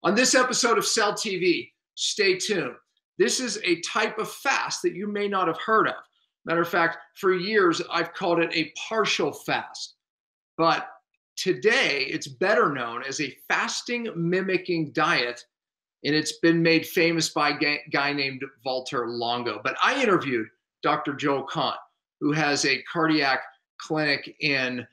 On this episode of Cell TV, stay tuned. This is a type of fast that you may not have heard of. Matter of fact, for years, I've called it a partial fast. But today, it's better known as a fasting mimicking diet, and it's been made famous by a guy named Valter Longo. But I interviewed Dr. Joel Kahn, who has a cardiac clinic in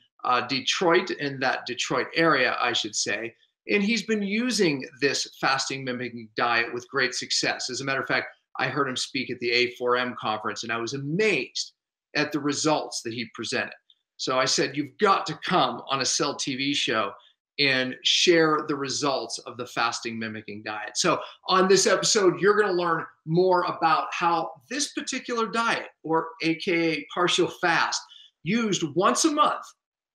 Detroit, in that Detroit area, I should say. And he's been using this fasting mimicking diet with great success. As a matter of fact, I heard him speak at the A4M conference, and I was amazed at the results that he presented. So I said, you've got to come on a Cell TV show and share the results of the fasting mimicking diet. So on this episode, you're going to learn more about how this particular diet, or AKA partial fast, used once a month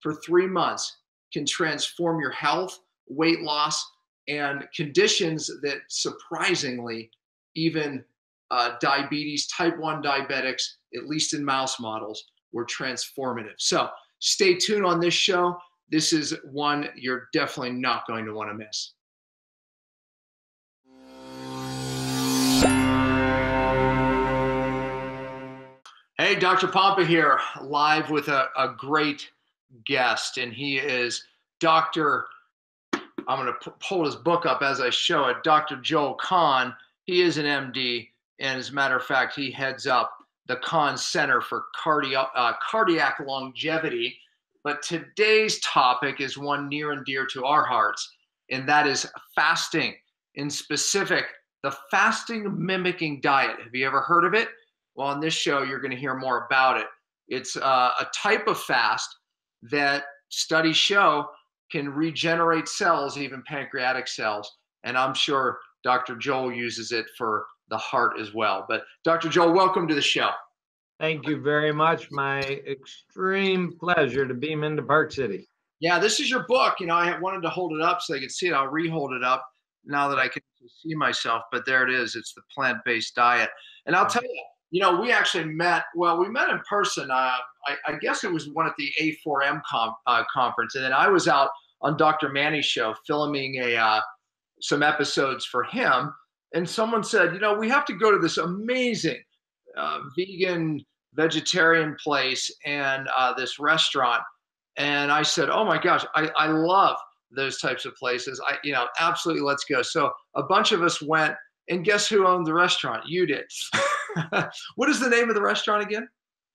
for 3 months, can transform your health, weight loss, and conditions that surprisingly, even diabetes, type 1 diabetics, at least in mouse models, were transformative. So stay tuned on this show. This is one you're definitely not going to want to miss. Hey, Dr. Pompa here, live with a great guest, and he is Dr. I'm going to pull his book up as I show it, Dr. Joel Kahn. He is an MD, and as a matter of fact, he heads up the Kahn Center for Cardiac Longevity. But today's topic is one near and dear to our hearts, and that is fasting. In specific, the fasting mimicking diet. Have you ever heard of it? Well, on this show, you're going to hear more about it. It's a type of fast that studies show can regenerate cells, even pancreatic cells. And I'm sure Dr. Joel uses it for the heart as well. But Dr. Joel, welcome to the show. Thank you very much. My extreme pleasure to beam into Park City. Yeah, this is your book. You know, I wanted to hold it up so they could see it. I'll re-hold it up now that I can see myself. But there it is. It's the plant-based diet. And I'll tell you, you know, we actually met, well, we met in person. I guess it was one at the A4M conference. And then I was out on Dr. Manny's show filming some episodes for him. And someone said, you know, we have to go to this amazing vegan, vegetarian place and this restaurant. And I said, oh my gosh, I love those types of places. You know, absolutely, let's go. So a bunch of us went, and guess who owned the restaurant? You did. What is the name of the restaurant again?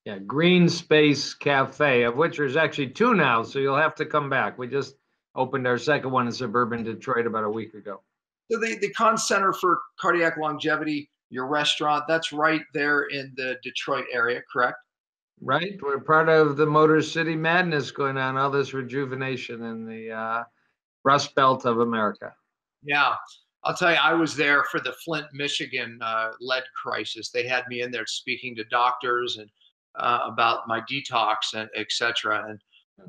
Yeah, Green Space Cafe, of which there's actually 2 now, so you'll have to come back. We just opened our second one in suburban Detroit about a week ago. So the Kahn Center for Cardiac Longevity, your restaurant, that's right there in the Detroit area, correct? Right. We're part of the Motor City Madness going on, all this rejuvenation in the Rust Belt of America. Yeah. I'll tell you, I was there for the Flint, Michigan lead crisis. They had me in there speaking to doctors and about my detox and et cetera. And,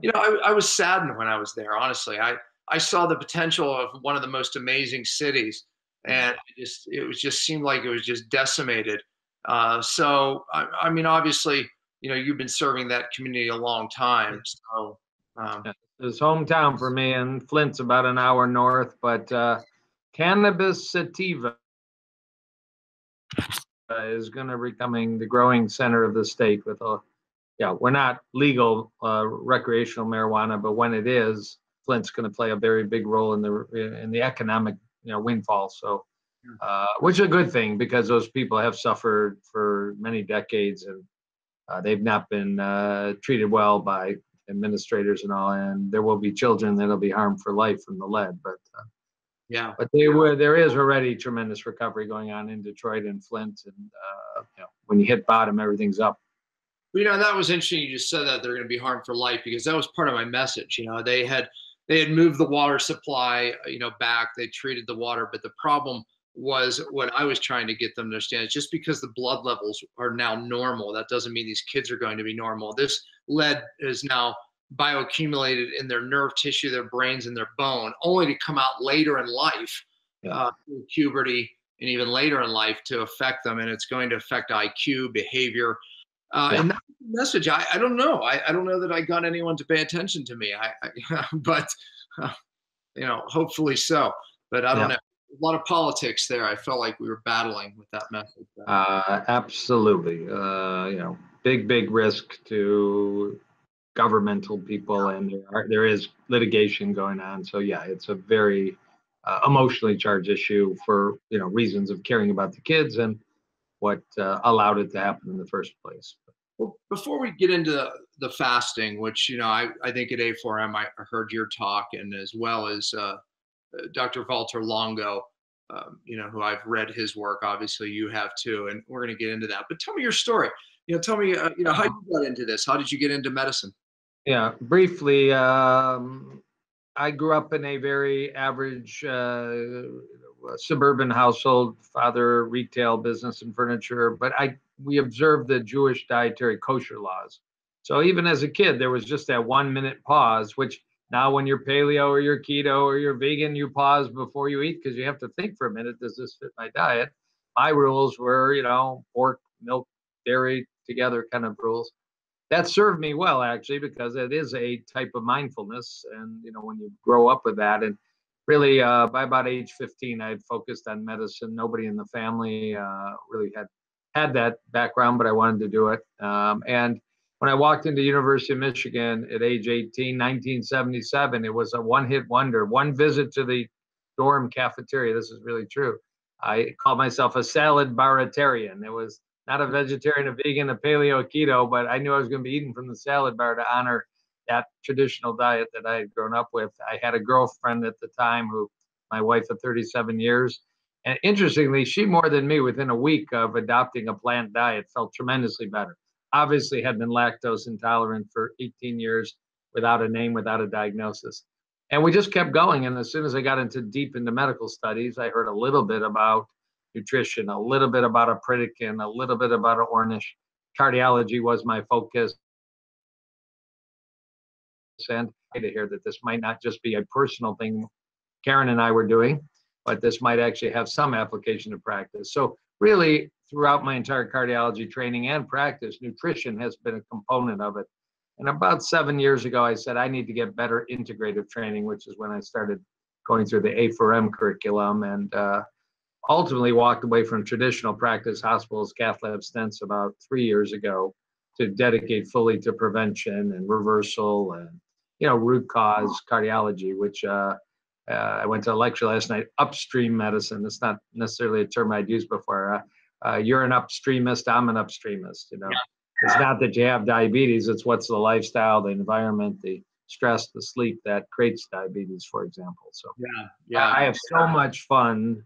you know, I was saddened when I was there, honestly. I saw the potential of one of the most amazing cities, and it just seemed like it was just decimated. So, I mean, obviously, you know, you've been serving that community a long time. So, it's hometown for me, and Flint's about an hour north, but cannabis sativa is going to be becoming the growing center of the state. With we're not legal recreational marijuana, but when it is, Flint's going to play a very big role in the economic windfall. So, which is a good thing because those people have suffered for many decades and they've not been treated well by administrators and all. And there will be children that'll be harmed for life from the lead, but. But there is already tremendous recovery going on in Detroit and Flint, and when you hit bottom, everything's up. Well, you know, that was interesting. You just said that they're going to be harmed for life, because that was part of my message. You know, they had moved the water supply, back. They treated the water, but the problem was what I was trying to get them to understand is just because the blood levels are now normal, that doesn't mean these kids are going to be normal. This lead is now bioaccumulated in their nerve tissue, their brains, and their bone, only to come out later in life, through puberty and even later in life, to affect them. And it's going to affect IQ, behavior. And that's the message. I don't know. I don't know that I got anyone to pay attention to me. But hopefully so. But I don't know. a lot of politics there. I felt like we were battling with that message. Absolutely. Big risk to governmental people, and there is litigation going on. So yeah, it's a very emotionally charged issue for reasons of caring about the kids and what allowed it to happen in the first place. Well, before we get into the fasting, which I think at A4M I heard your talk, and as well as Dr. Walter Longo, who I've read his work. Obviously, you have too, and we're going to get into that. But tell me your story. Tell me, how you got into this. How did you get into medicine? Yeah, briefly, I grew up in a very average suburban household. Father, retail business and furniture, but we observed the Jewish dietary kosher laws. So even as a kid, there was just that 1 minute pause, which now when you're paleo or you're keto or you're vegan, you pause before you eat because you have to think for a minute, does this fit my diet? My rules were, pork, milk, dairy together kind of rules. That served me well, actually, because it is a type of mindfulness. And, when you grow up with that, and really by about age 15, I had focused on medicine. Nobody in the family really had that background, but I wanted to do it. And when I walked into University of Michigan at age 18, 1977, it was a one-hit wonder. One visit to the dorm cafeteria, this is really true. I called myself a salad baritarian. It was not a vegetarian, a vegan, a paleo, a keto, but I knew I was going to be eating from the salad bar to honor that traditional diet that I had grown up with. I had a girlfriend at the time my wife of 37 years. And interestingly, she more than me, within a week of adopting a plant diet, felt tremendously better. Obviously had been lactose intolerant for 18 years without a name, without a diagnosis. And we just kept going. And as soon as I got deep into medical studies, I heard a little bit about nutrition, a little bit about a Pritikin, a little bit about an Ornish. Cardiology was my focus. And to hear that this might not just be a personal thing Karen and I were doing, but this might actually have some application to practice. So really, throughout my entire cardiology training and practice, nutrition has been a component of it. And about 7 years ago, I said, I need to get better integrative training, which is when I started going through the A4M curriculum, and ultimately walked away from traditional practice, hospitals, cath lab stents about 3 years ago to dedicate fully to prevention and reversal and, root cause cardiology, which I went to a lecture last night, upstream medicine. It's not necessarily a term I'd used before. You're an upstreamist, I'm an upstreamist, Yeah. It's not that you have diabetes, it's what's the lifestyle, the environment, the stress, the sleep that creates diabetes, for example. So I have so much fun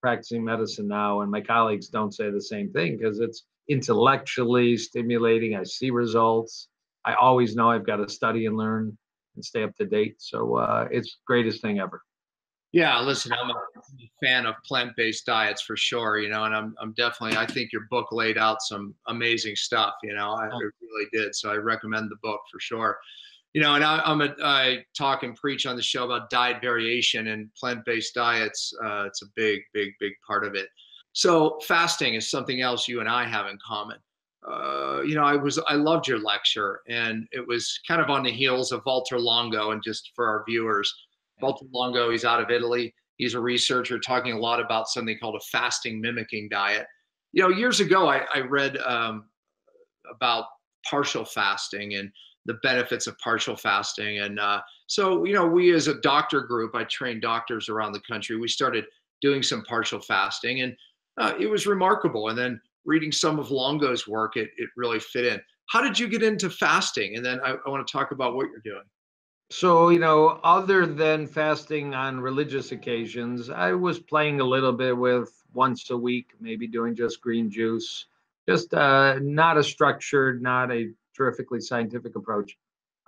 practicing medicine now, and my colleagues don't say the same thing because it's intellectually stimulating. I see results. I always know I've got to study and learn and stay up to date. So it's the greatest thing ever. Yeah, listen, I'm a fan of plant-based diets for sure, and I'm definitely, I think your book laid out some amazing stuff, it really did. So I recommend the book for sure. And I talk and preach on the show about diet variation, and plant-based diets. It's a big part of it. So fasting is something else you and I have in common. I loved your lecture, and it was kind of on the heels of Walter Longo. And just for our viewers, Walter Longo, he's out of Italy. He's a researcher talking a lot about something called a fasting mimicking diet. Years ago, I read about partial fasting and the benefits of partial fasting. And so, we as a doctor group, I trained doctors around the country. We started doing some partial fasting, and it was remarkable. And then reading some of Longo's work, it really fit in. How did you get into fasting? And then I want to talk about what you're doing. So, other than fasting on religious occasions, I was playing a little bit with once a week, maybe doing just green juice, just not a structured, not a terrifically scientific approach.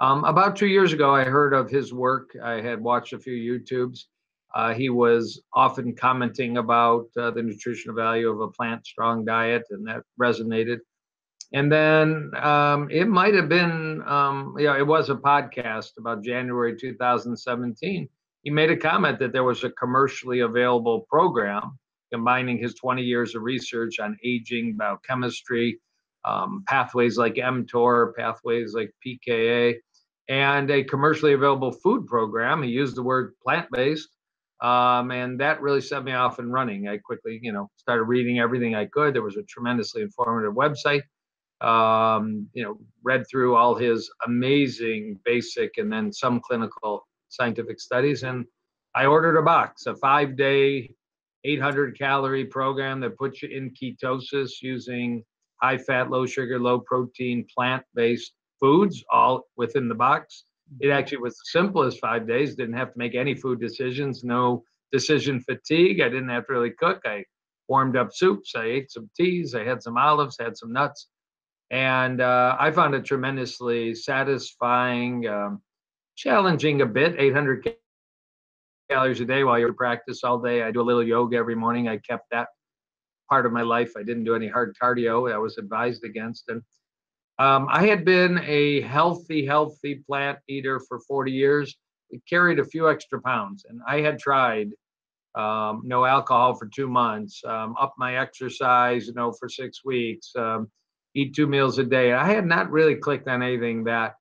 About 2 years ago, I heard of his work. I had watched a few YouTubes. He was often commenting about the nutritional value of a plant-strong diet, and that resonated. And then it might have been, it was a podcast about January 2017. He made a comment that there was a commercially available program combining his 20 years of research on aging, biochemistry, pathways like mTOR, pathways like PKA, and a commercially available food program. He used the word plant-based And that really set me off and running. I quickly, started reading everything I could. There was a tremendously informative website. Read through all his amazing basic and then some clinical scientific studies. And I ordered a box, a 5-day, 800-calorie program that puts you in ketosis using high fat, low sugar, low protein, plant-based foods, all within the box. It actually was the simplest 5 days. Didn't have to make any food decisions, no decision fatigue. I didn't have to really cook. I warmed up soups. I ate some teas. I had some olives, had some nuts. And I found it tremendously satisfying, challenging a bit, 800 calories a day while you're practice all day. I do a little yoga every morning. I kept that part of my life. I didn't do any hard cardio. I was advised against. And I had been a healthy plant eater for 40 years. It carried a few extra pounds. And I had tried no alcohol for 2 months, up my exercise, for 6 weeks, eat 2 meals a day. I had not really clicked on anything that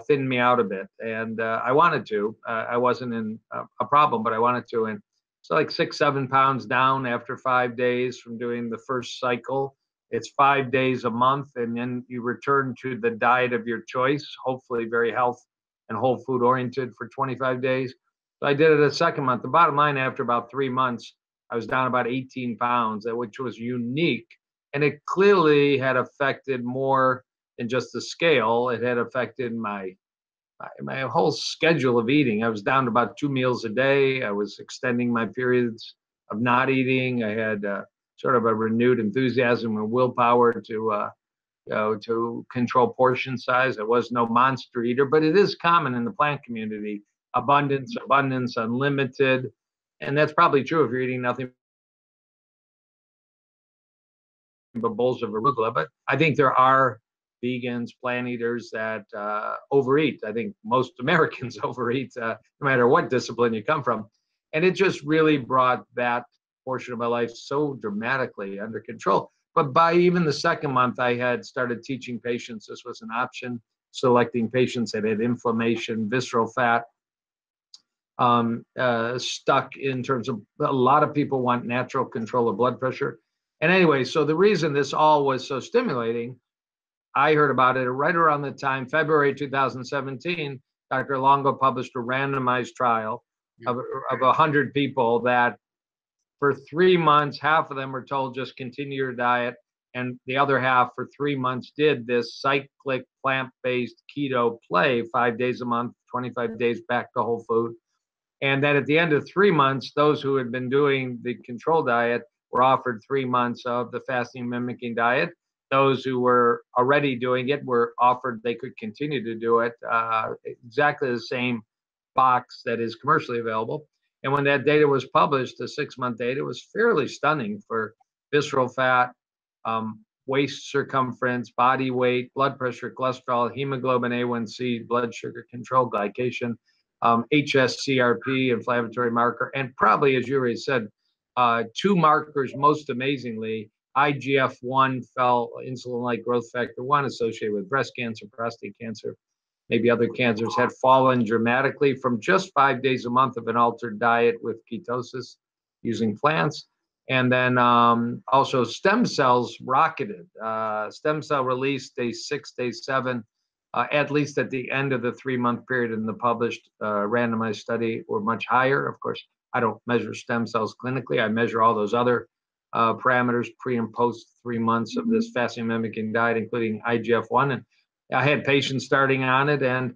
thinned me out a bit. And I wanted to. I wasn't in a problem, but I wanted to. And so like 6-7 pounds down after 5 days from doing the first cycle. It's 5 days a month, and then you return to the diet of your choice, hopefully very health and whole food oriented for 25 days. So I did it a second month. The bottom line, after about 3 months, I was down about 18 pounds, which was unique. And it clearly had affected more than just the scale. It had affected my whole schedule of eating. I was down to about 2 meals a day. I was extending my periods of not eating. I had sort of a renewed enthusiasm and willpower to control portion size. I was no monster eater, but it is common in the plant community. Abundance, unlimited. And that's probably true if you're eating nothing but bowls of arugula. But I think there are vegans, plant eaters that overeat. I think most Americans overeat, no matter what discipline you come from. And it just really brought that portion of my life so dramatically under control. But by even the second month, I had started teaching patients this was an option, selecting patients that had inflammation, visceral fat, stuck in terms of a lot of people want natural control of blood pressure. And anyway, so the reason this all was so stimulating, I heard about it right around the time, February 2017, Dr. Longo published a randomized trial of 100 people that for 3 months, half of them were told just continue your diet. And the other half for 3 months did this cyclic plant-based keto play, 5 days a month, 25 days back to whole food. And then at the end of 3 months, those who had been doing the control diet were offered 3 months of the fasting mimicking diet. Those who were already doing it were offered they could continue to do it, exactly the same box that is commercially available. And when that data was published, the 6-month data was fairly stunning for visceral fat, waist circumference, body weight, blood pressure, cholesterol, hemoglobin A1C, blood sugar control, glycation, HSCRP, inflammatory marker, and probably, as you already said, 2 markers, most amazingly, IGF-1 fell, insulin-like growth factor 1 associated with breast cancer, prostate cancer, maybe other cancers, had fallen dramatically from just 5 days a month of an altered diet with ketosis using plants. And then also stem cells rocketed. Stem cell release day 6, day 7, at least at the end of the 3-month period in the published randomized study, were much higher. Of course, I don't measure stem cells clinically. I measure all those other parameters pre and post 3 months of this fasting mimicking diet, including IGF-1. And I had patients starting on it, and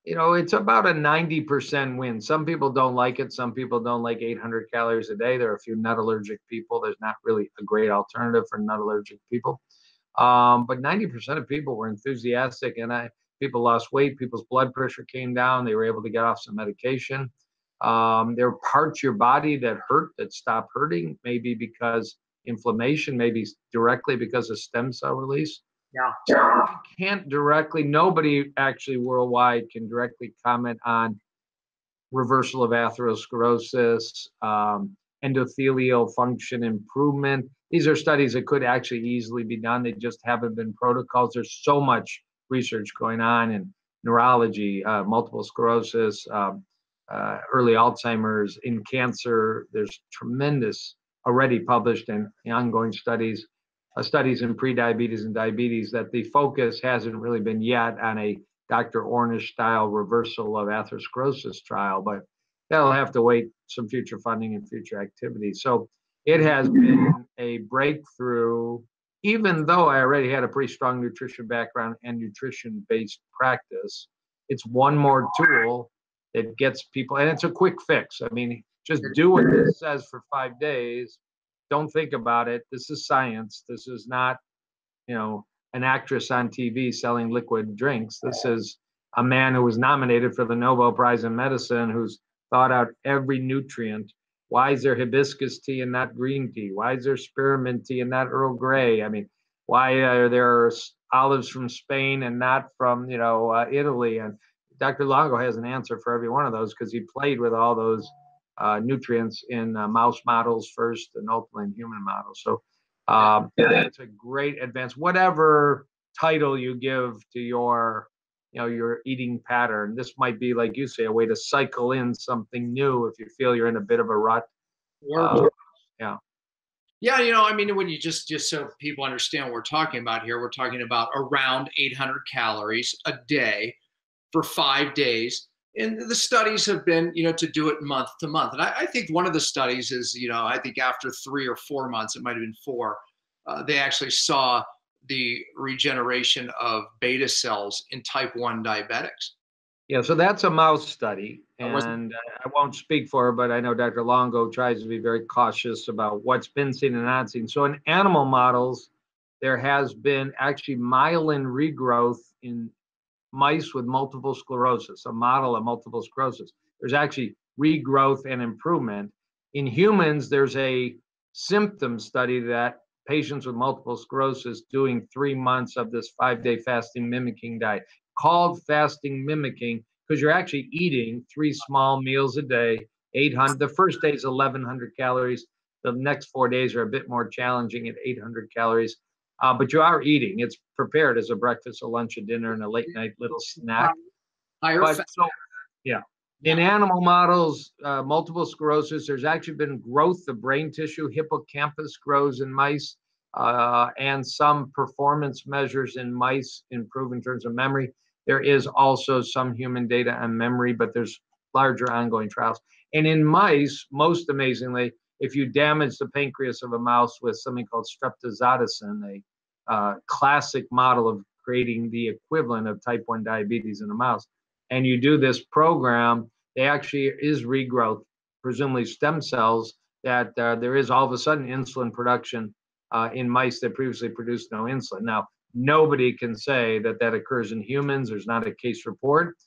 it's about a 90% win. Some people don't like it. Some people don't like 800 calories a day. There are a few nut allergic people. There's not really a great alternative for nut allergic people. But 90% of people were enthusiastic, and people lost weight. People's blood pressure came down. They were able to get off some medication. There are parts of your body that hurt that stop hurting, maybe because inflammation, maybe directly because of stem cell release. Yeah. I can't directly, nobody actually worldwide can directly comment on reversal of atherosclerosis, endothelial function improvement. These are studies that could actually easily be done. They just haven't been protocols. There's so much research going on in neurology, multiple sclerosis, early Alzheimer's, in cancer. There's tremendous already published and ongoing studies, studies in prediabetes and diabetes, that the focus hasn't really been yet on a Dr. Ornish style reversal of atherosclerosis trial, but that'll have to wait some future funding and future activities. So it has been a breakthrough, even though I already had a pretty strong nutrition background and nutrition-based practice. It's one more tool that gets people, and it's a quick fix. I mean, just do what this says for 5 days. Don't think about it. This is science. This is not, an actress on TV selling liquid drinks. This is a man who was nominated for the Nobel Prize in Medicine, who's thought out every nutrient. Why is there hibiscus tea and not green tea? Why is there spearmint tea and not Earl Grey? I mean, why are there olives from Spain and not from, Italy? And Dr. Longo has an answer for every one of those, because he played with all those nutrients in mouse models first and ultimately in human models. So it's a great advance. Whatever title you give to your eating pattern, this might be, like you say, a way to cycle in something new if you feel you're in a bit of a rut. Yeah. Yeah, I mean, when you just so people understand what we're talking about here, we're talking about around 800 calories a day for 5 days. And the studies have been, to do it month to month. And I think one of the studies is, I think after 3 or 4 months, it might have been 4, they actually saw the regeneration of beta cells in type 1 diabetics. Yeah, so that's a mouse study, and I won't speak for her, but I know Dr. Longo tries to be very cautious about what's been seen and not seen. So in animal models, there has been actually myelin regrowth in mice with multiple sclerosis, a model of multiple sclerosis. There's actually regrowth and improvement. In humans, there's a symptom study that patients with multiple sclerosis doing 3 months of this 5-day fasting mimicking diet, called fasting mimicking, because you're actually eating 3 small meals a day, 800. The first day is 1,100 calories. The next 4 days are a bit more challenging at 800 calories. But you are eating. It's prepared as a breakfast, a lunch, a dinner, and a late night little snack. In animal models, multiple sclerosis, there's actually been growth of brain tissue. Hippocampus grows in mice, and some performance measures in mice improve in terms of memory. There is also some human data on memory, but there's larger ongoing trials. And in mice, most amazingly, if you damage the pancreas of a mouse with something called streptozotocin, a classic model of creating the equivalent of type 1 diabetes in a mouse, and you do this program, there actually is regrowth, presumably stem cells, that there is all of a sudden insulin production in mice that previously produced no insulin. Now, nobody can say that that occurs in humans. There's not a case report.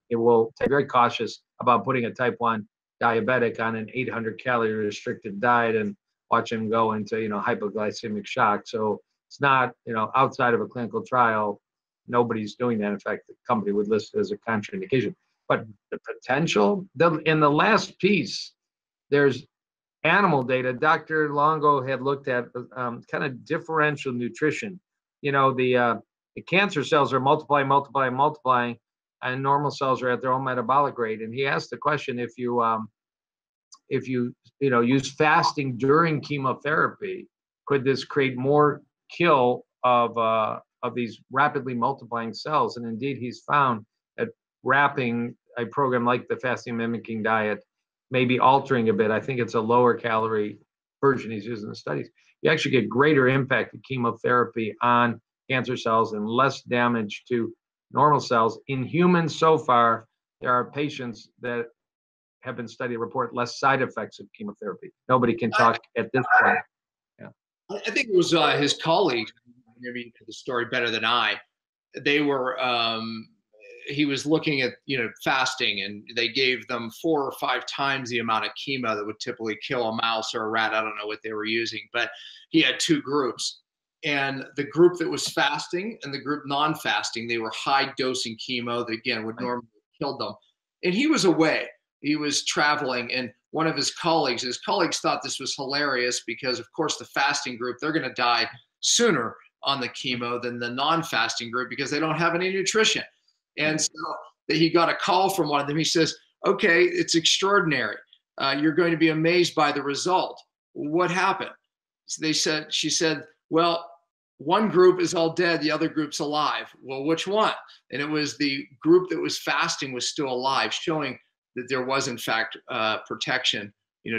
It will be very cautious about putting a type 1 diabetic on an 800 calorie restricted diet and watch him go into hypoglycemic shock. So it's not, outside of a clinical trial, nobody's doing that. In fact, the company would list it as a contraindication. But the potential, in the last piece, there's animal data. Dr. Longo had looked at kind of differential nutrition. The cancer cells are multiplying, and normal cells are at their own metabolic rate. And he asked the question, if you use fasting during chemotherapy, could this create more kill of these rapidly multiplying cells? And indeed, he's found that wrapping a program like the fasting mimicking diet, maybe altering a bit. I think it's a lower calorie version he's using in the studies. You actually get greater impact of chemotherapy on cancer cells and less damage to normal cells. In humans so far, there are patients that have been studied report less side effects of chemotherapy. Nobody can talk at this point. Yeah. I think it was his colleague, maybe the story better than I. They were, he was looking at, fasting, and they gave them 4 or 5 times the amount of chemo that would typically kill a mouse or a rat. I don't know what they were using, but he had 2 groups. And the group that was fasting and the group non-fasting, they were high dosing chemo that, again, would normally kill them. And he was away. He was traveling, and one of his colleagues thought this was hilarious because, of course, the fasting group, they're going to die sooner on the chemo than the non-fasting group because they don't have any nutrition. And so that he got a call from one of them. He says, okay, it's extraordinary. You're going to be amazed by the result. What happened? So she said, well, one group is all dead, the other group's alive. Well, which one? And it was the group that was fasting was still alive, showing that there was in fact protection,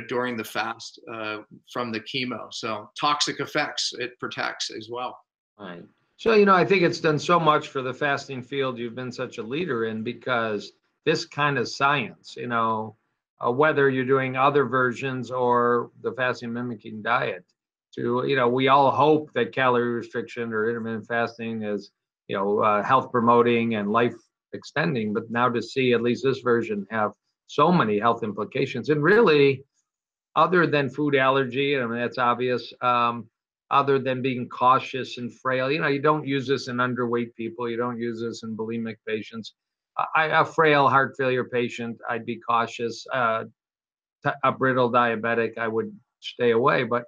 during the fast from the chemo. So toxic effects, it protects as well. Right. So, I think it's done so much for the fasting field you've been such a leader in, because this kind of science, whether you're doing other versions or the fasting mimicking diet, we all hope that calorie restriction or intermittent fasting is, health promoting and life extending, but now to see at least this version have so many health implications, and really, other than food allergy, I mean, that's obvious, other than being cautious and frail, you don't use this in underweight people, you don't use this in bulimic patients. A frail heart failure patient, I'd be cautious. A brittle diabetic, I would stay away. But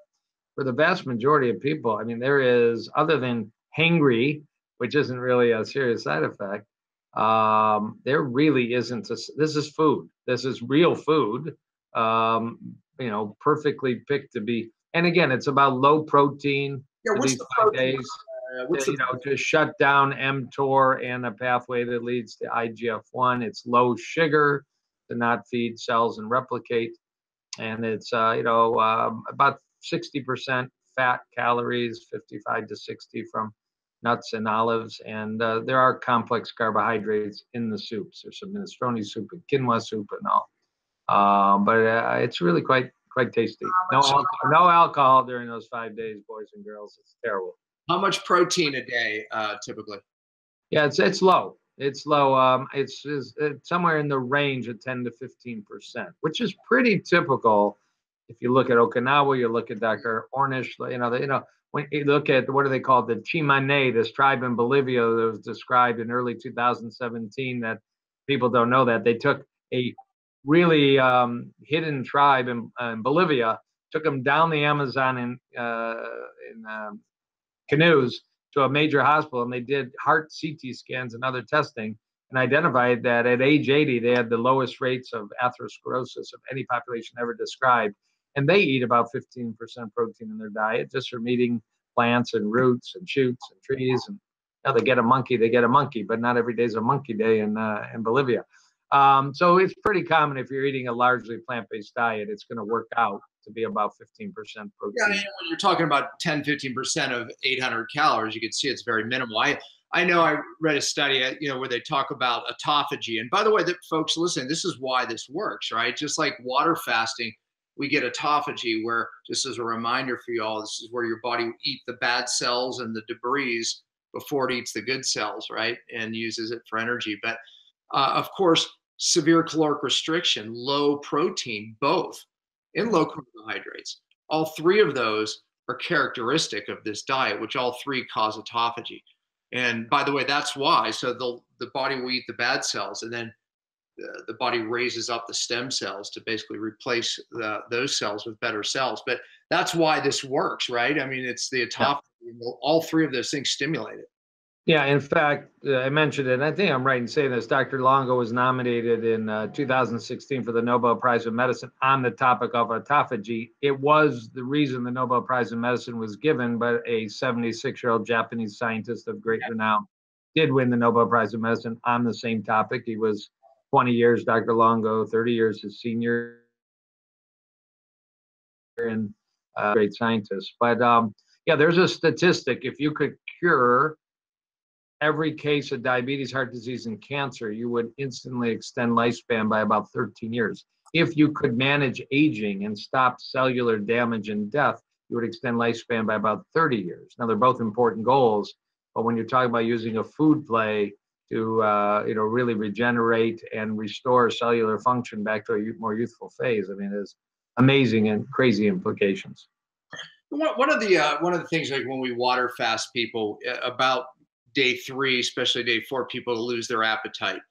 for the vast majority of people, I mean, there is, other than hangry, which isn't really a serious side effect, there really isn't. This is food. This is real food, perfectly picked to be. And again, it's about low protein for What's these the 5 days. what's the To shut down mTOR and a pathway that leads to IGF-1. It's low sugar to not feed cells and replicate. And it's, about 60% fat calories, 55 to 60 from nuts and olives. And there are complex carbohydrates in the soups. There's some minestrone soup and quinoa soup and all. But it's really quite tasty. No alcohol during those 5 days, boys and girls. It's terrible. How much protein a day, typically? Yeah, it's low. It's low. It's somewhere in the range of 10 to 15%, which is pretty typical. If you look at Okinawa, you look at Dr. Ornish, when you look at, what do they call it, the Chimane, this tribe in Bolivia that was described in early 2017, that people don't know that. They took a really hidden tribe in Bolivia, took them down the Amazon in canoes to a major hospital, and they did heart CT scans and other testing, and identified that at age 80, they had the lowest rates of atherosclerosis of any population ever described. And they eat about 15% protein in their diet just from eating plants and roots and shoots and trees. And they get a monkey, but not every day is a monkey day in Bolivia. So it's pretty common if you're eating a largely plant-based diet, it's going to work out to be about 15% protein. Yeah, when you're talking about 10, 15% of 800 calories, you can see it's very minimal. I know I read a study, where they talk about autophagy. And by the way, that folks listening, this is why this works, right? Just like water fasting, we get autophagy, where, just as a reminder for you all, this is where your body will eat the bad cells and the debris before it eats the good cells, right? And uses it for energy. But of course, severe caloric restriction, low protein, both, and low carbohydrates. All three of those are characteristic of this diet, which all three cause autophagy. And by the way, that's why. So the body will eat the bad cells, and then the body raises up the stem cells to basically replace those cells with better cells. But that's why this works, right? I mean, it's the autophagy. Yeah. All three of those things stimulate it. Yeah, in fact, I mentioned it, and I think I'm right in saying this. Dr. Longo was nominated in 2016 for the Nobel Prize in Medicine on the topic of autophagy. It was the reason the Nobel Prize in Medicine was given, but a 76-year-old Japanese scientist of great renown did win the Nobel Prize in Medicine on the same topic. He was 20 years Dr. Longo, 30 years his senior, and great scientist. But yeah, there's a statistic. If you could cure every case of diabetes, heart disease, and cancer, you would instantly extend lifespan by about 13 years. If you could manage aging and stop cellular damage and death, you would extend lifespan by about 30 years. Now, they're both important goals, but when you're talking about using a food play to really regenerate and restore cellular function back to a more youthful phase, I mean, there's amazing and crazy implications. One of the things, like when we water fast people, about day 3, especially day 4, people lose their appetite.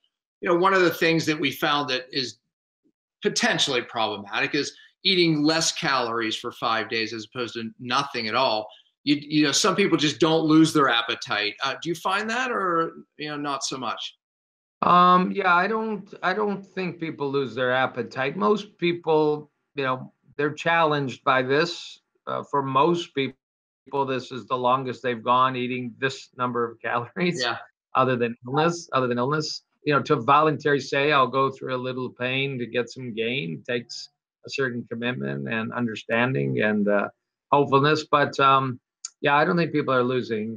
One of the things that we found that is potentially problematic is eating less calories for 5 days as opposed to nothing at all. Some people just don't lose their appetite. Do you find that, or not so much? Yeah, I don't think people lose their appetite. Most people, they're challenged by this. For most people, this is the longest they've gone eating this number of calories, Yeah. other than illness. To voluntarily say I'll go through a little pain to get some gain takes a certain commitment and understanding and hopefulness. But yeah, I don't think people are losing.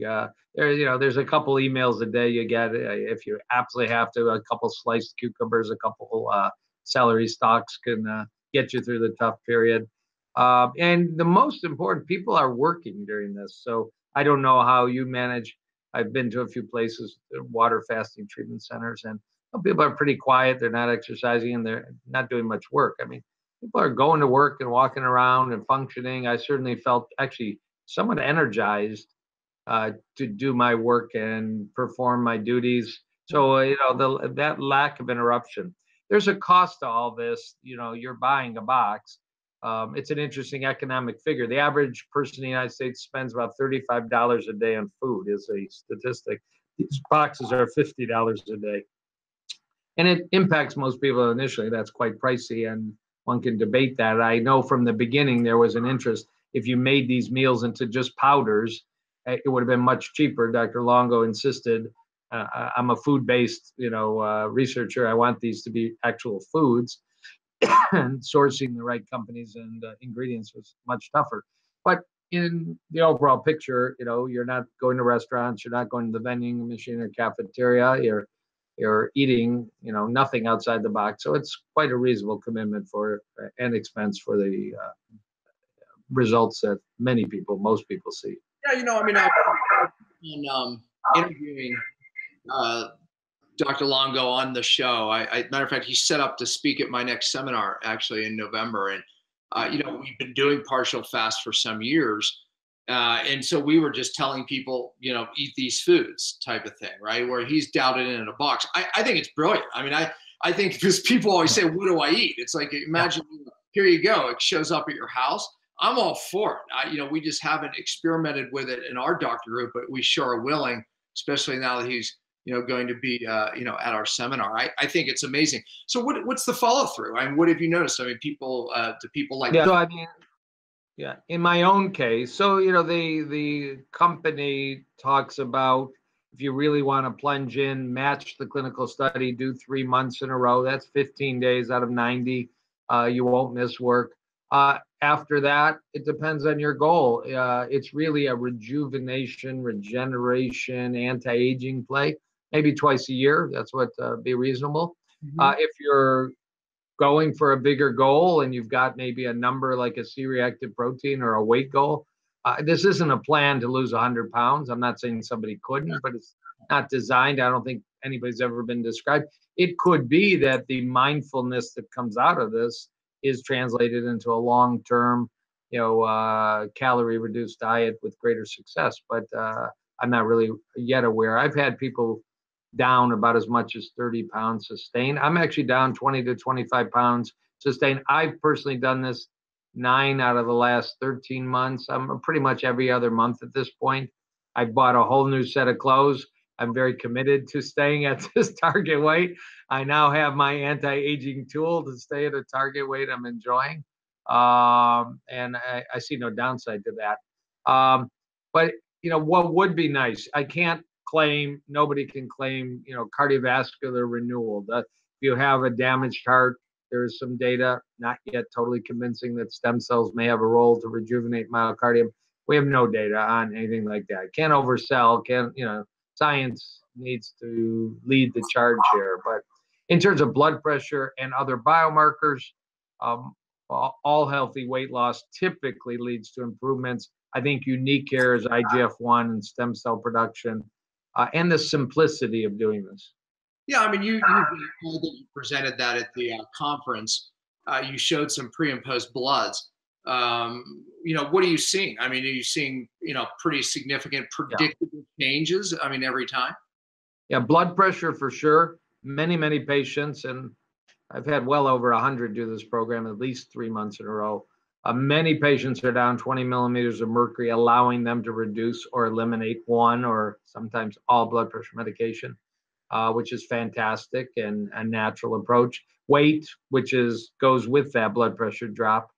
There's a couple emails a day you get if you absolutely have to. A couple sliced cucumbers, a couple celery stalks can get you through the tough period. And the most important, people are working during this. So I don't know how you manage. I've been to a few places, water fasting treatment centers, and people are pretty quiet. They're not exercising and they're not doing much work. I mean, people are going to work and walking around and functioning. I certainly felt actually somewhat energized to do my work and perform my duties. So that lack of interruption. There's a cost to all this. You're buying a box. It's an interesting economic figure. The average person in the United States spends about $35 a day on food, is a statistic. These boxes are $50 a day, and it impacts most people initially. That's quite pricey, and one can debate that. I know from the beginning there was an interest. If you made these meals into just powders, it would have been much cheaper. Dr. Longo insisted. I'm a food-based, researcher. I want these to be actual foods, and sourcing the right companies and ingredients was much tougher. But in the overall picture, you're not going to restaurants, you're not going to the vending machine or cafeteria, you're eating, nothing outside the box. So it's quite a reasonable commitment for and expense for the results that most people see. Yeah, I mean, I've been interviewing uh, Dr. Longo on the show. Matter of fact, he's set up to speak at my next seminar actually in November. And, we've been doing partial fast for some years. And so we were just telling people, eat these foods type of thing, right? Where he's doubted it in a box. I think it's brilliant. I mean, I think because people always say, what do I eat? It's like, imagine, here you go. It shows up at your house. I'm all for it. We just haven't experimented with it in our doctor group, but we sure are willing, especially now that he's, going to be, at our seminar. I think it's amazing. So what's the follow through? I mean, what have you noticed? I mean, do people like? Yeah. So I mean, yeah, in my own case, so the company talks about if you really want to plunge in, match the clinical study, do 3 months in a row. That's 15 days out of 90. You won't miss work. After that, it depends on your goal. It's really a rejuvenation, regeneration, anti-aging play. Maybe twice a year. That's what be reasonable. If you're going for a bigger goal and you've got maybe a number like a C-reactive protein or a weight goal, this isn't a plan to lose 100 pounds. I'm not saying somebody couldn't, but it's not designed. I don't think anybody's ever been described. It could be that the mindfulness that comes out of this is translated into a long-term, calorie reduced diet with greater success. But I'm not really yet aware. I've had people down about as much as 30 pounds sustained. I'm actually down 20 to 25 pounds sustained. I've personally done this 9 out of the last 13 months. I'm pretty much every other month at this point. I bought a whole new set of clothes. I'm very committed to staying at this target weight. I now have my anti-aging tool to stay at a target weight I'm enjoying. And I see no downside to that. But what would be nice, nobody can claim, cardiovascular renewal. That if you have a damaged heart, there's some data, not yet totally convincing, that stem cells may have a role to rejuvenate myocardium. We have no data on anything like that. Can't oversell, science needs to lead the charge here. But in terms of blood pressure and other biomarkers, all healthy weight loss typically leads to improvements. I think unique here is IGF-1 and stem cell production, and the simplicity of doing this. Yeah, I mean, you presented that at the conference. You showed some pre and post bloods. What are you seeing? I mean, are you seeing pretty significant predictable changes? I mean, every time. Yeah, blood pressure for sure. Many patients, and I've had well over 100 do this program at least 3 months in a row. Many patients are down 20 millimeters of mercury, allowing them to reduce or eliminate one or sometimes all blood pressure medication. which is fantastic and a natural approach. Weight, which goes with that blood pressure drop,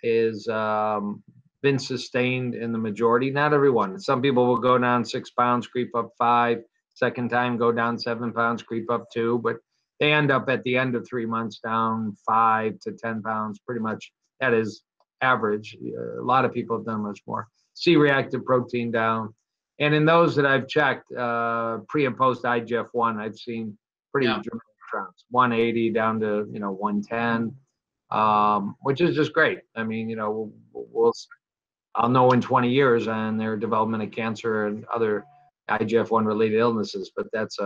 is been sustained in the majority. Not everyone. Some people will go down 6 pounds, creep up 5. Second time, go down 7 pounds, creep up 2. But they end up at the end of 3 months down 5 to 10 pounds, pretty much. That is average. A lot of people have done much more. C-reactive protein down. And in those that I've checked, pre and post IGF-1, I've seen pretty dramatic drops, 180 down to 110, which is just great. I mean, I'll know in 20 years on their development of cancer and other IGF-1 related illnesses, but that's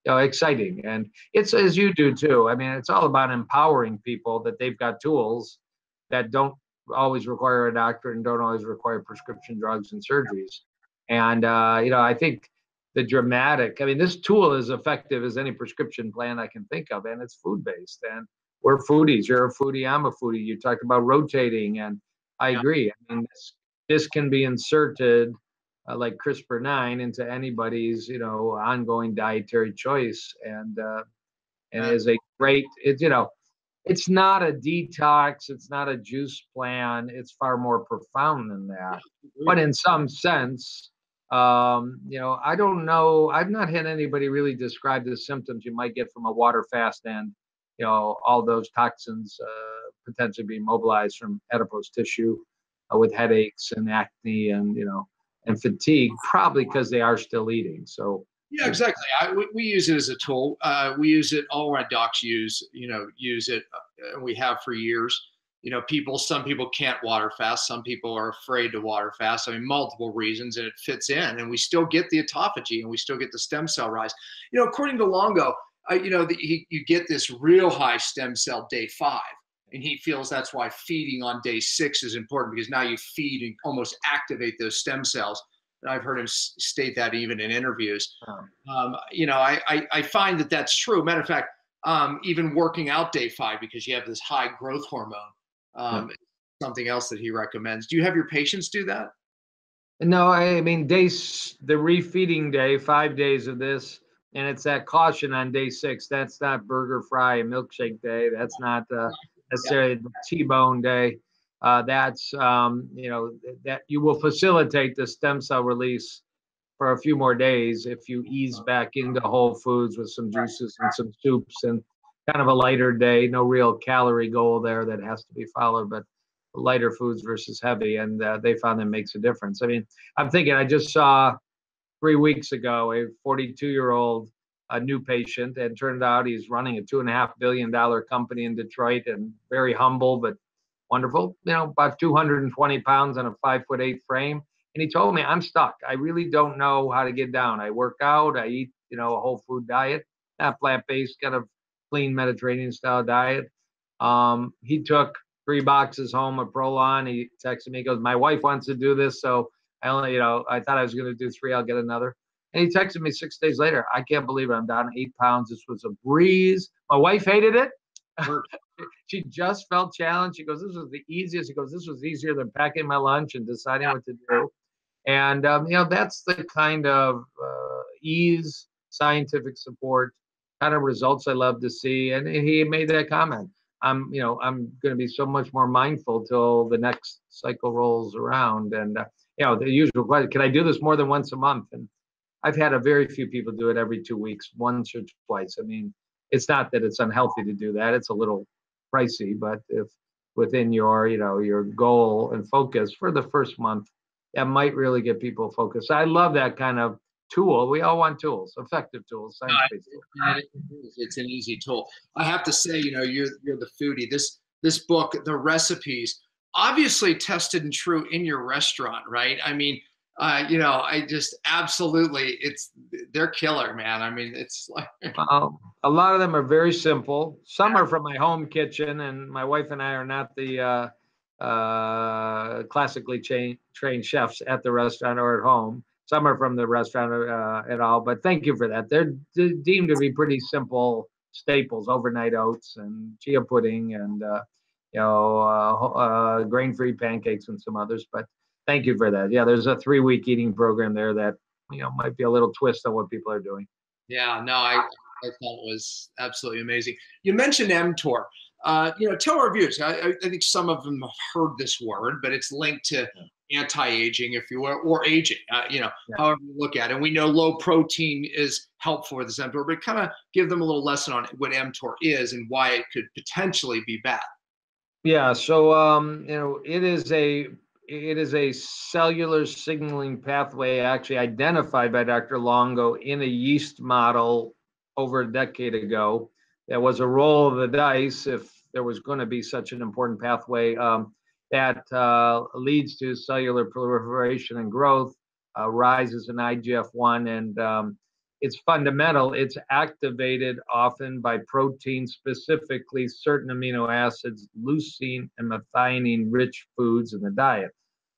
exciting. And it's, as you do too, I mean, it's all about empowering people that they've got tools that don't always require a doctor and don't always require prescription drugs and surgeries. And, I think this tool is effective as any prescription plan I can think of, and it's food-based. And we're foodies. You're a foodie, I'm a foodie. You talked about rotating, and I agree. I mean, this can be inserted like CRISPR-9 into anybody's, ongoing dietary choice. And is a great, it's not a detox. It's not a juice plan. It's far more profound than that. But in some sense, I don't know. I've not had anybody really describe the symptoms you might get from a water fast and, all those toxins potentially being mobilized from adipose tissue with headaches and acne and, and fatigue, probably because they are still eating. So. Yeah, exactly. We use it as a tool. We use it. All my docs use it. We have for years. Some people can't water fast. Some people are afraid to water fast. I mean, multiple reasons, and it fits in. And we still get the autophagy, and we still get the stem cell rise. According to Longo, you get this real high stem cell day 5, and he feels that's why feeding on day 6 is important, because now you feed and almost activate those stem cells. And I've heard him state that even in interviews. I find that that's true. Matter of fact, even working out day 5, because you have this high growth hormone, something else that he recommends. Do you have your patients do that? No, I mean, the refeeding day, 5 days of this, and it's that caution on day 6. That's not burger, fry, and milkshake day. That's not necessarily the T-bone day. That's that you will facilitate the stem cell release for a few more days if you ease back into whole foods with some juices and some soups and kind of a lighter day. No real calorie goal there that has to be followed, but lighter foods versus heavy, and they found that makes a difference. I mean, I'm thinking, I just saw 3 weeks ago a 42-year-old a new patient, and turned out he's running a $2.5 billion company in Detroit, and very humble but wonderful, about 220 pounds on a 5'8" frame. And he told me, I'm stuck. I really don't know how to get down. I work out, I eat, a whole food diet, not plant-based, kind of clean Mediterranean style diet. He took 3 boxes home of Prolon. He texted me, he goes, my wife wants to do this. So I only, I thought I was going to do 3, I'll get another. And he texted me 6 days later, I can't believe it, I'm down 8 pounds. This was a breeze. My wife hated it. She just felt challenged. She goes, this was the easiest. He goes, this was easier than packing my lunch and deciding what to do. And, that's the kind of ease, scientific support, kind of results I love to see. And he made that comment. I'm going to be so much more mindful till the next cycle rolls around. And, the usual question, can I do this more than once a month? And I've had a very few people do it every 2 weeks, once or twice. I mean, it's not that it's unhealthy to do that. It's a little pricey, but if within your, your goal and focus for the first month, that might really get people focused. I love that kind of tool. We all want tools, effective tools, science-based tools. It's an easy tool. I have to say, you're the foodie. This book, the recipes, obviously tested and true in your restaurant, right? I mean, I just absolutely, they're killer, man. I mean, it's like a lot of them are very simple. Some are from my home kitchen, and my wife and I are not the classically trained chefs at the restaurant or at home. Some are from the restaurant at all, but thank you for that. They're deemed to be pretty simple staples: overnight oats and chia pudding, and grain-free pancakes and some others. But thank you for that. Yeah, there's a 3-week eating program there that might be a little twist on what people are doing. Yeah, no, I thought it was absolutely amazing. You mentioned mTOR. Tell our viewers. I think some of them have heard this word, but it's linked to anti-aging, if you will, or aging. Yeah. However you look at it. And we know low protein is helpful with this mTOR, but kind of give them a little lesson on what mTOR is and why it could potentially be bad. Yeah, so it is a cellular signaling pathway actually identified by Dr. Longo in a yeast model over a decade ago. That was a roll of the dice if there was going to be such an important pathway that leads to cellular proliferation and growth, rises in IGF-1, and it's fundamental. It's activated often by proteins, specifically certain amino acids, leucine and methionine rich foods in the diet.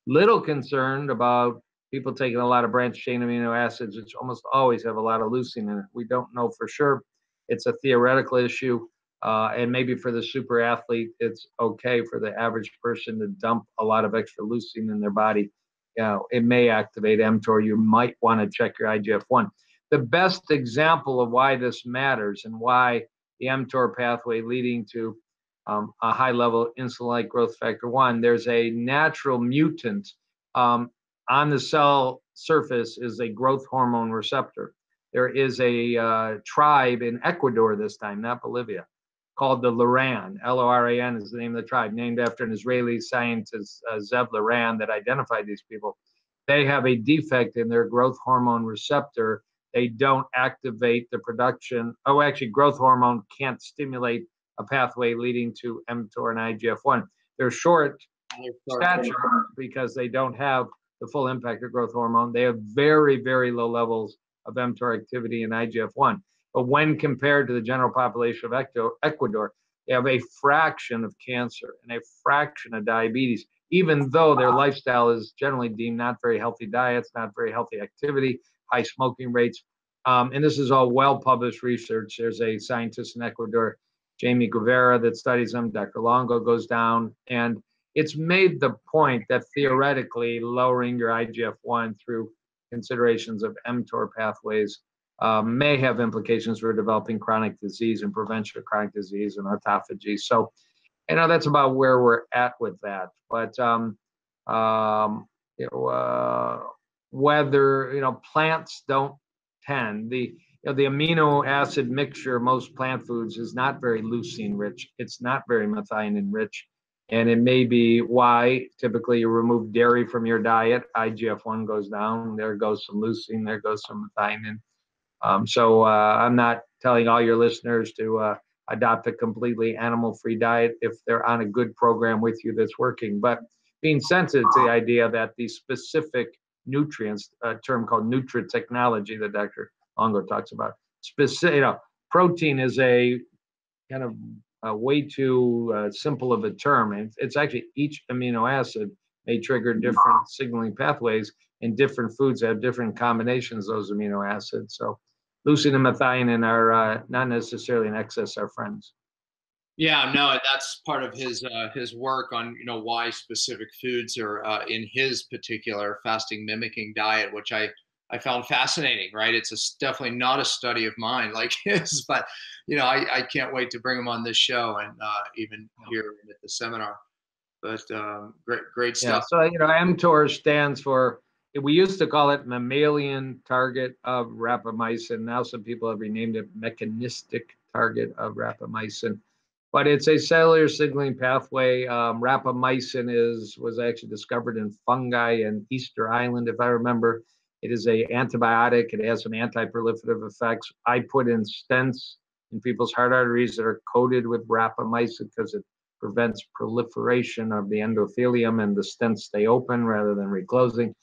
Little concerned about people taking a lot of branched chain amino acids, which almost always have a lot of leucine in it. We don't know for sure. It's a theoretical issue. And maybe for the super athlete, it's okay. For the average person to dump a lot of extra leucine in their body, it may activate mTOR. You might want to check your IGF-1. The best example of why this matters and why the mTOR pathway leading to a high level insulin-like growth factor 1, there's a natural mutant on the cell surface is a growth hormone receptor. There is a tribe in Ecuador this time, not Bolivia, called the Loran. Loran is the name of the tribe, named after an Israeli scientist, Zev Loran, that identified these people. They have a defect in their growth hormone receptor. They don't activate the production. Oh, actually, growth hormone can't stimulate a pathway leading to mTOR and IGF-1. They're short stature because they don't have the full impact of growth hormone. They have very, very low levels of mTOR activity and IGF-1. But when compared to the general population of Ecuador, they have a fraction of cancer and a fraction of diabetes, even though their lifestyle is generally deemed not very healthy diets, not very healthy activity, high smoking rates. And this is all well-published research. There's a scientist in Ecuador, Jamie Guevara, that studies them. Dr. Longo goes down, and it's made the point that theoretically lowering your IGF-1 through considerations of mTOR pathways may have implications for developing chronic disease and prevention of chronic disease and autophagy. So, that's about where we're at with that. But whether plants don't tend the amino acid mixture of most plant foods is not very leucine rich. It's not very methionine rich. And it may be why typically you remove dairy from your diet, IGF-1 goes down, there goes some leucine, there goes some methionine. So I'm not telling all your listeners to adopt a completely animal-free diet if they're on a good program with you that's working, but being sensitive to the idea that these specific nutrients, a term called nutritechnology that Dr. Longo talks about, protein is a kind of way too simple of a term. And it's actually each amino acid may trigger different signaling pathways, and different foods have different combinations of those amino acids. So leucine and methionine are not necessarily in excess are friends. Yeah, no, that's part of his work on why specific foods are in his particular fasting mimicking diet, which I found fascinating. Right, it's definitely not a study of mine like his, but I can't wait to bring him on this show and even hear him at the seminar. But great stuff. Yeah, so mTOR stands for. We used to call it mammalian target of rapamycin. Now some people have renamed it mechanistic target of rapamycin. But it's a cellular signaling pathway. Rapamycin was actually discovered in fungi in Easter Island, if I remember. It is an antibiotic. It has some anti-proliferative effects. I put in stents in people's heart arteries that are coated with rapamycin because it prevents proliferation of the endothelium, and the stents stay open rather than reclosing.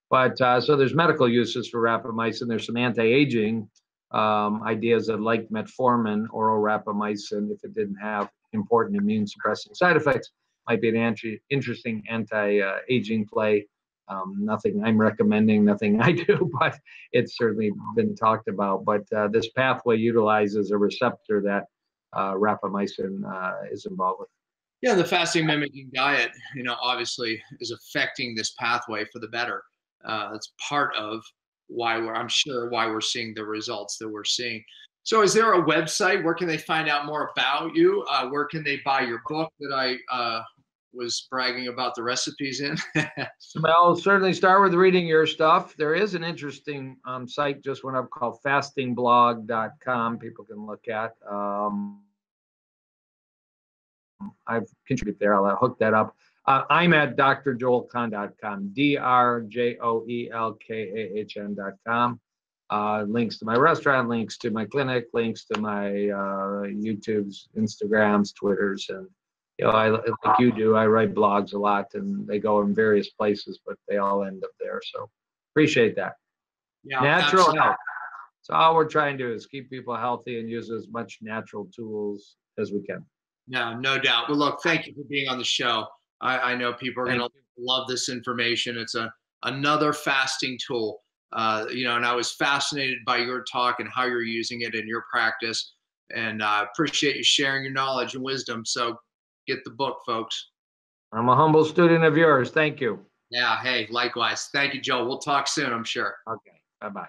But so there's medical uses for rapamycin. There's some anti-aging ideas that, like metformin, oral rapamycin, if it didn't have important immune suppressing side effects, might be an interesting anti-aging play. Nothing I'm recommending, nothing I do, but it's certainly been talked about. But this pathway utilizes a receptor that rapamycin is involved with. Yeah, the fasting mimicking diet, obviously is affecting this pathway for the better. That's part of I'm sure why we're seeing the results that we're seeing. So is there a website? Where can they find out more about you? Where can they buy your book that I was bragging about the recipes in? Well, certainly start with reading your stuff. There is an interesting site just went up called fastingblog.com. People can look at. I've contributed there. I'll hook that up. I'm at drjoelkahn.com, drjoelkahn.com. Links to my restaurant, links to my clinic, links to my YouTubes, Instagrams, Twitters, and like you do, I write blogs a lot, and they go in various places, but they all end up there. So appreciate that. Yeah, Natural absolutely. health. So all we're trying to do is keep people healthy and use as much natural tools as we can. No doubt. Well, look, thank you for being on the show. I know people are going to love this information. It's another fasting tool. And I was fascinated by your talk and how you're using it in your practice. And I appreciate you sharing your knowledge and wisdom. So get the book, folks. I'm a humble student of yours. Thank you. Yeah. Hey, likewise. Thank you, Joe. We'll talk soon, I'm sure. Okay. Bye-bye.